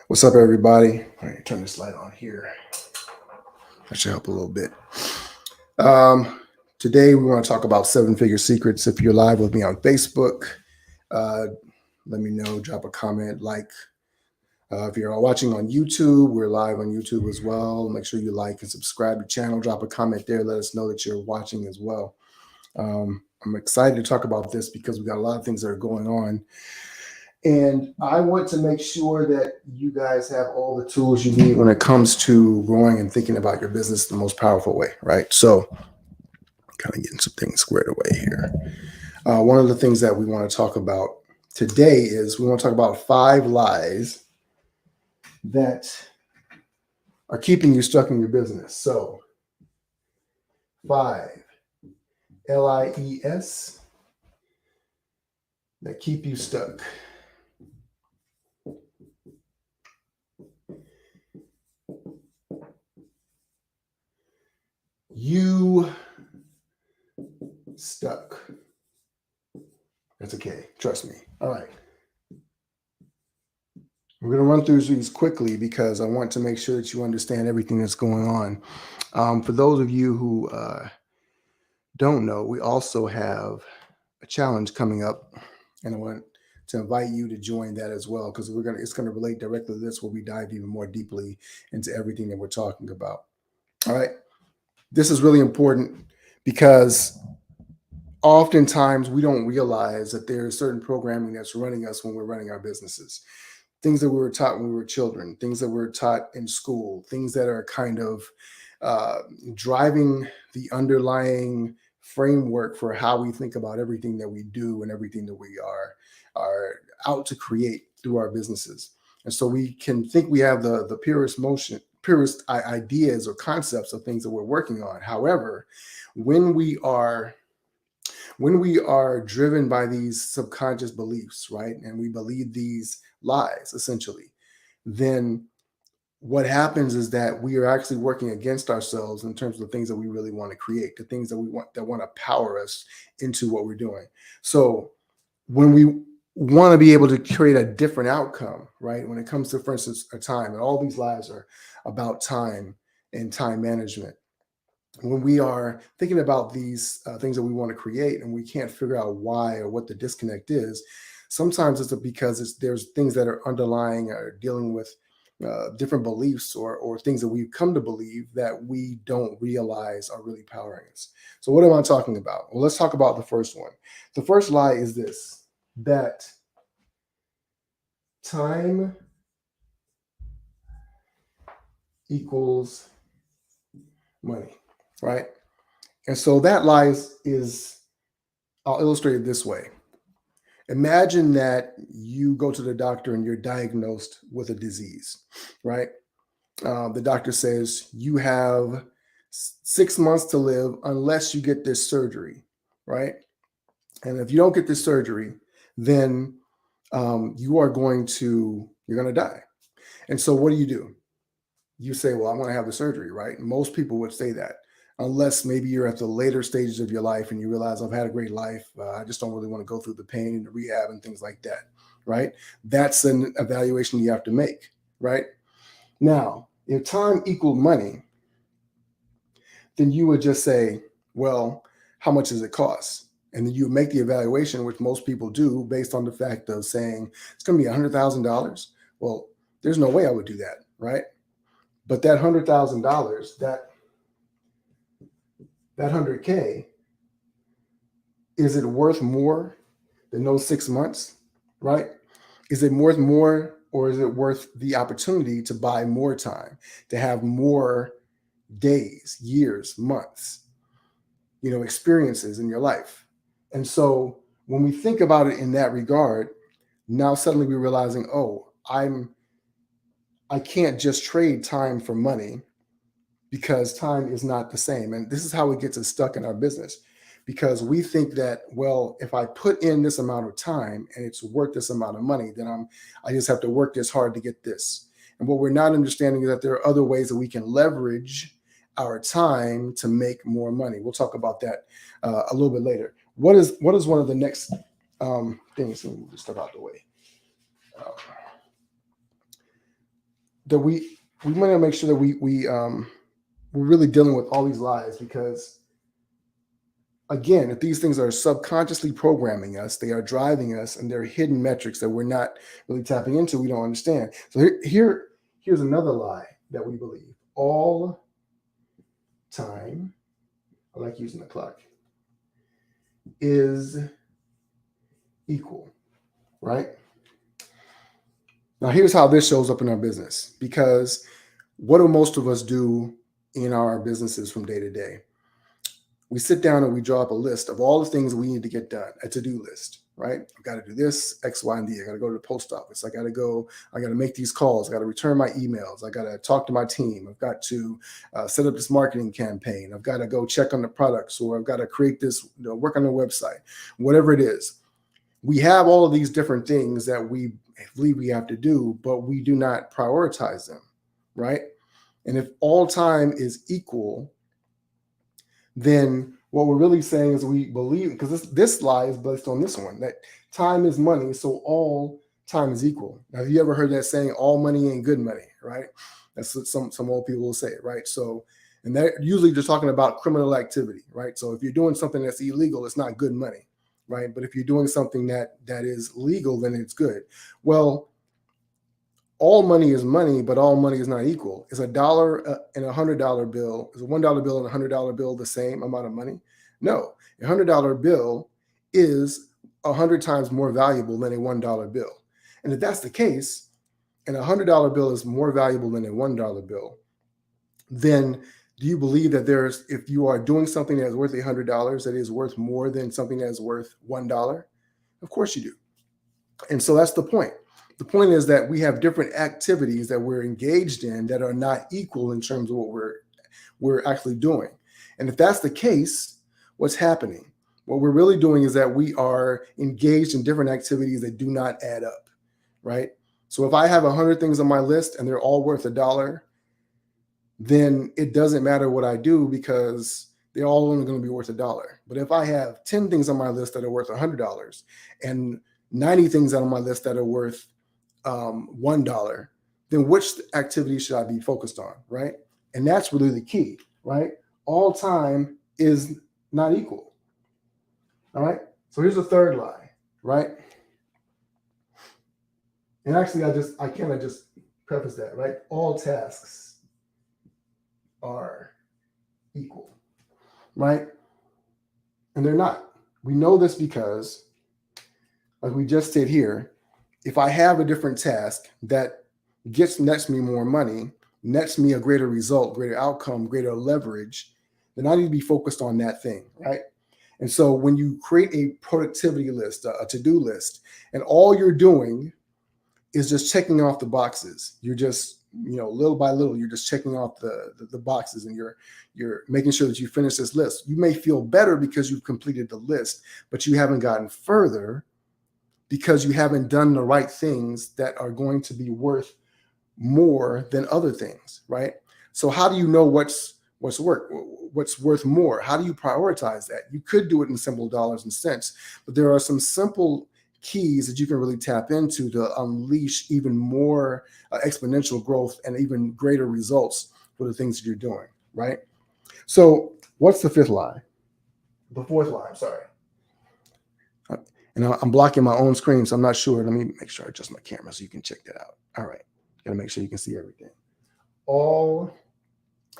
What's up, everybody? All right, turn this light on here. That should help a little bit. Today, we want to talk about seven-figure secrets. If you're live with me on Facebook, uh, let me know. Drop a comment, like. If you're watching on YouTube, we're live on YouTube as well. Make sure you like and subscribe to the channel. Drop a comment there. Let us know that you're watching as well. I'm excited to talk about this because we got a lot of things that are going on. And I want to make sure that you guys have all the tools you need when it comes to growing and thinking about your business the most powerful way, right? So, kind of getting some things squared away here. One of the things that we want to talk about today is we want to talk about 5 lies that are keeping you stuck in your business. So, 5 LIES that keep you stuck. You stuck. That's okay. Trust me. All right. We're going to run through these quickly because I want to make sure that you understand everything that's going on. For those of you who don't know, we also have a challenge coming up, and I want to invite you to join that as well because it's going to relate directly to this, where we dive even more deeply into everything that we're talking about. All right. This is really important because oftentimes we don't realize that there's certain programming that's running us when we're running our businesses. Things that we were taught when we were children, things that we were taught in school, things that are kind of driving the underlying framework for how we think about everything that we do and everything that we are out to create through our businesses. And so we can think we have the purest ideas or concepts of things that we're working on. However, when we are driven by these subconscious beliefs, right, and we believe these lies essentially, then what happens is that we are actually working against ourselves in terms of the things that we really want to create, the things that we want to power us into what we're doing. So when we want to be able to create a different outcome, right, when it comes to, for instance, a time, and all these lies are about time and time management. When we are thinking about these things that we want to create and we can't figure out why or what the disconnect is, sometimes it's because there's things that are underlying or dealing with different beliefs or things that we've come to believe that we don't realize are really powering us. So what am I talking about? Well, let's talk about the first one. The first lie is this, that time equals money, right? And so that lie is, I'll illustrate it this way. Imagine that you go to the doctor and you're diagnosed with a disease, right? The doctor says you have 6 months to live unless you get this surgery, right? And if you don't get this surgery, then you're going to die. And so what do? You say, well, I want to have the surgery, right? Most people would say that, unless maybe you're at the later stages of your life and you realize I've had a great life. I just don't really want to go through the pain and the rehab and things like that, right? That's an evaluation you have to make, right? Now, if time equaled money, then you would just say, well, how much does it cost? And then you make the evaluation, which most people do, based on the fact of saying it's going to be $100,000. Well, there's no way I would do that, right? But that $100,000, that 100K, is it worth more than those 6 months, right? Is it worth more, or is it worth the opportunity to buy more time, to have more days, years, months, experiences in your life? And so when we think about it in that regard, now suddenly we're realizing, oh, I can't just trade time for money, because time is not the same. And this is how it gets us stuck in our business, because we think that, well, if I put in this amount of time and it's worth this amount of money, then I just have to work this hard to get this. And what we're not understanding is that there are other ways that we can leverage our time to make more money. We'll talk about that a little bit later. What is one of the next things? Let me move this stuff out the way. that we want to make sure that we're really dealing with all these lies, because again, if these things are subconsciously programming us, they are driving us, and they're hidden metrics that we're not really tapping into, we don't understand. So here's another lie that we believe: all time, I like using the clock, is equal, right? Now, here's how this shows up in our business, because what do most of us do in our businesses from day to day? We sit down and we draw up a list of all the things we need to get done, a to-do list, right? I've got to do this, X, Y, and Z. I got to go to the post office. I got to make these calls. I got to return my emails. I got to talk to my team. I've got to set up this marketing campaign. I've got to go check on the products, or I've got to create this, work on the website, whatever it is. We have all of these different things that we believe we have to do, but we do not prioritize them, right? And if all time is equal, then what we're really saying is we believe, because this lie is based on this one, that time is money, so all time is equal. Now, have you ever heard that saying, all money ain't good money, right? That's what some old people will say, right? So, and they're usually just talking about criminal activity, right? So if you're doing something that's illegal, it's not good money, right? But if you're doing something that is legal, then it's good. Well, all money is money, but all money is not equal. Is $1 and $100 bill, is a $1 bill and $100 bill the same amount of money? No, a $100 bill is 100 times more valuable than a $1 bill. And if that's the case, and a $100 bill is more valuable than a $1 bill, then do you believe that if you are doing something that is worth $100, that is worth more than something that is worth $1? Of course you do. And so that's the point. The point is that we have different activities that we're engaged in that are not equal in terms of what we're actually doing. And if that's the case, what's happening? What we're really doing is that we are engaged in different activities that do not add up, right? So if I have 100 things on my list and they're all worth $1, then it doesn't matter what I do, because they're all only going to be worth $1. But if I have 10 things on my list that are worth $100 and 90 things on my list that are worth $1, then which activity should I be focused on, right? And that's really the key, right? All time is not equal. All right. So here's the third lie, right? And actually, I kind of just preface that, right? All tasks are equal, right? And they're not. We know this because, like we just did here, if I have a different task that nets me more money, nets me a greater result, greater outcome, greater leverage, then I need to be focused on that thing, right? And so when you create a productivity list, a to-do list, and all you're doing is just checking off the boxes, you're just, little by little, you're just checking off the boxes, and you're making sure that you finish this list. You may feel better because you've completed the list, but you haven't gotten further because you haven't done the right things that are going to be worth more than other things, right? So how do you know what's worth more? How do you prioritize that? You could do it in simple dollars and cents, but there are some simple keys that you can really tap into to unleash even more exponential growth and even greater results for the things that you're doing, right? So what's the fifth lie? The fourth lie, I'm sorry. And I'm blocking my own screen, so I'm not sure. Let me make sure I adjust my camera so you can check that out. All right. Got to make sure you can see everything.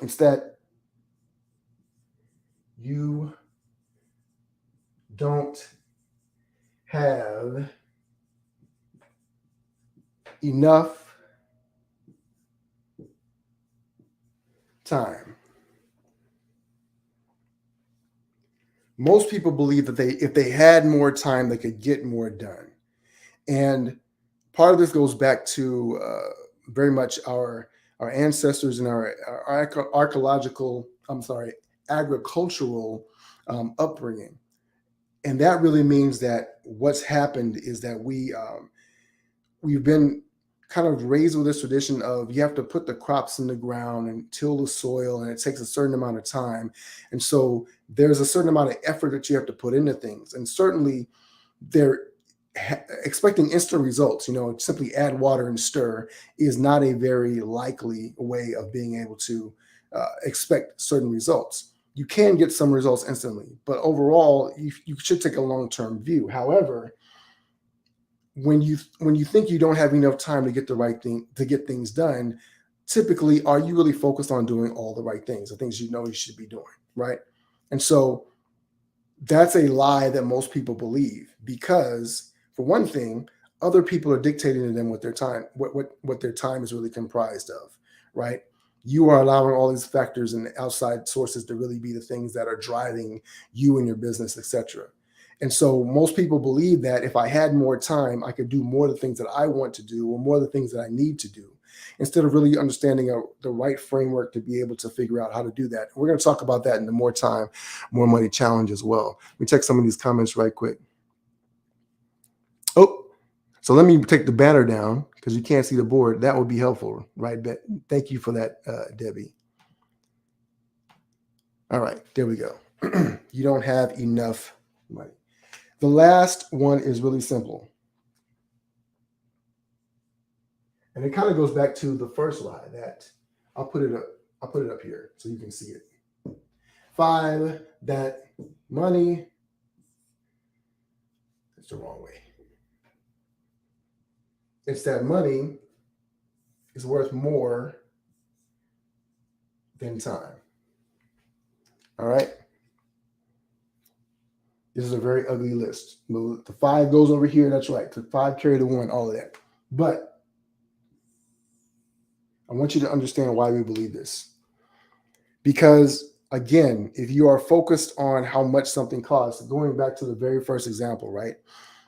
It's that you don't have enough time. Most people believe that if they had more time, they could get more done. And part of this goes back to very much our ancestors and our agricultural upbringing. And that really means that what's happened is that we've been kind of raised with this tradition of you have to put the crops in the ground and till the soil, and it takes a certain amount of time. And so there's a certain amount of effort that you have to put into things. And certainly there expecting instant results, simply add water and stir, is not a very likely way of being able to expect certain results. You can get some results instantly, but overall, you should take a long-term view. However, when you think you don't have enough time to get the right thing to get things done, typically, are you really focused on doing all the right things, the things you know you should be doing, right? And so that's a lie that most people believe, because for one thing, other people are dictating to them what their time is really comprised of, right? You are allowing all these factors and outside sources to really be the things that are driving you and your business, etc. And so most people believe that if I had more time, I could do more of the things that I want to do, or more of the things that I need to do, instead of really understanding the right framework to be able to figure out how to do that. We're going to talk about that in the More Time, More Money Challenge as well. Let me check some of these comments right quick. Oh, so let me take the banner down because you can't see the board. That would be helpful, right? Thank you for that, Debbie. All right, there we go. You don't have enough money. The last one is really simple. And it kind of goes back to the first lie that I'll put it up here so you can see it. 5, that money, it's the wrong way. It's that money is worth more than time. All right. This is a very ugly list. The 5 goes over here. That's right. The 5 carry the 1, all of that. But I want you to understand why we believe this. Because again, if you are focused on how much something costs, going back to the very first example, right?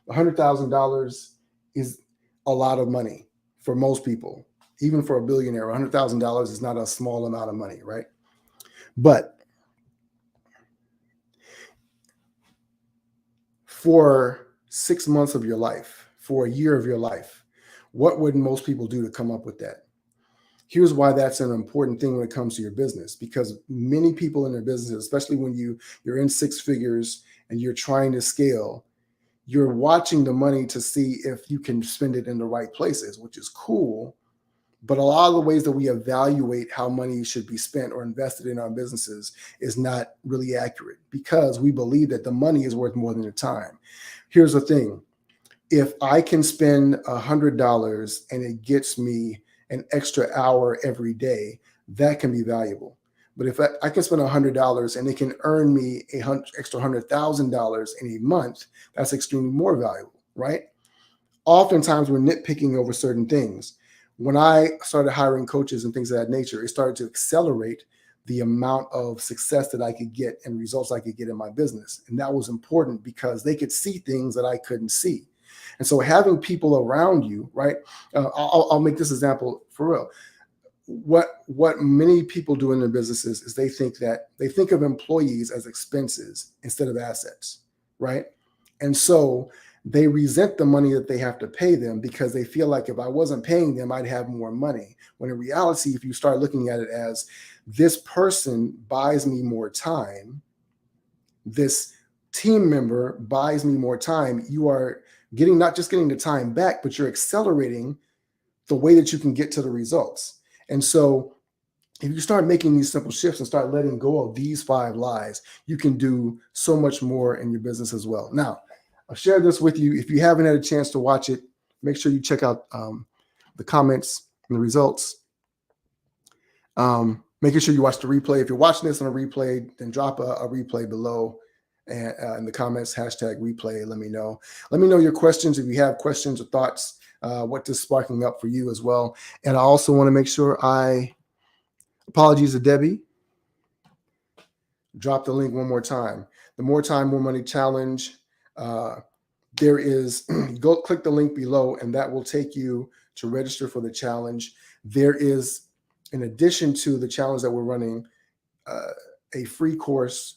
$100,000 is a lot of money for most people. Even for a billionaire, $100,000 is not a small amount of money, right? But for 6 months of your life, for a year of your life, what would most people do to come up with that? Here's why that's an important thing when it comes to your business, because many people in their business, especially when you're in 6 figures and you're trying to scale, you're watching the money to see if you can spend it in the right places, which is cool. But a lot of the ways that we evaluate how money should be spent or invested in our businesses is not really accurate, because we believe that the money is worth more than the time. Here's the thing. If I can spend $100 and it gets me an extra hour every day, that can be valuable. But if I can spend $100 and it can earn me extra $100,000 in a month, that's extremely more valuable, right? Oftentimes we're nitpicking over certain things. When I started hiring coaches and things of that nature, it started to accelerate the amount of success that I could get and results I could get in my business. And that was important because they could see things that I couldn't see. And so having people around you, right? I'll make this example for real. What many people do in their businesses is they think of employees as expenses instead of assets, right? And so they resent the money that they have to pay them because they feel like if I wasn't paying them, I'd have more money. When in reality, if you start looking at it as this person buys me more time, this team member buys me more time, you are not just getting the time back, but you're accelerating the way that you can get to the results. And so if you start making these simple shifts and start letting go of these 5 lies, you can do so much more in your business as well. Now, I'll share this with you. If you haven't had a chance to watch it, make sure you check out the comments and the results. Making sure you watch the replay. If you're watching this on a replay, then drop a replay below and in the comments, #replay. Let me know. Let me know your questions. If you have questions or thoughts, what this is sparking up for you as well. And I also want to make sure apologies to Debbie. Drop the link one more time. The More Time, More Money Challenge. There is, go click the link below and that will take you to register for the challenge. There is, in addition to the challenge that we're running, a free course.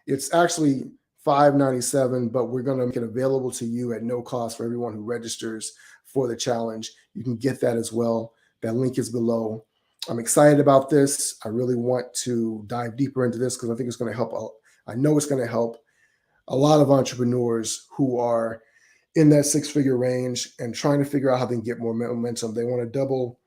It's actually $597, but we're going to make it available to you at no cost for everyone who registers for the challenge. You can get that as well. That link is below. I'm excited about this. I really want to dive deeper into this because I think it's going to help. I know it's going to help a lot of entrepreneurs who are in that six-figure range and trying to figure out how they can get more momentum. They want to double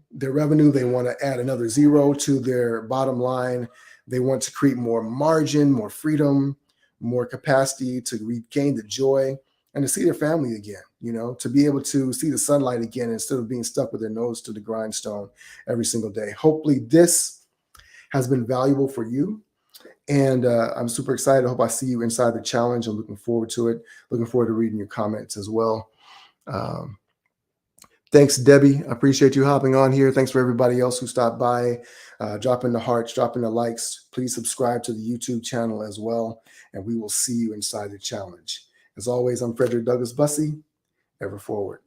their revenue. They want to add another zero to their bottom line. They want to create more margin, more freedom, more capacity to regain the joy and to see their family again, to be able to see the sunlight again instead of being stuck with their nose to the grindstone every single day. Hopefully this has been valuable for you. And I'm super excited. I hope I see you inside the challenge. I'm looking forward to it. Looking forward to reading your comments as well. Thanks, Debbie. I appreciate you hopping on here. Thanks for everybody else who stopped by, dropping the hearts, dropping the likes. Please subscribe to the YouTube channel as well, and we will see you inside the challenge. As always, I'm Fredrick Douglas Bussey. Ever forward.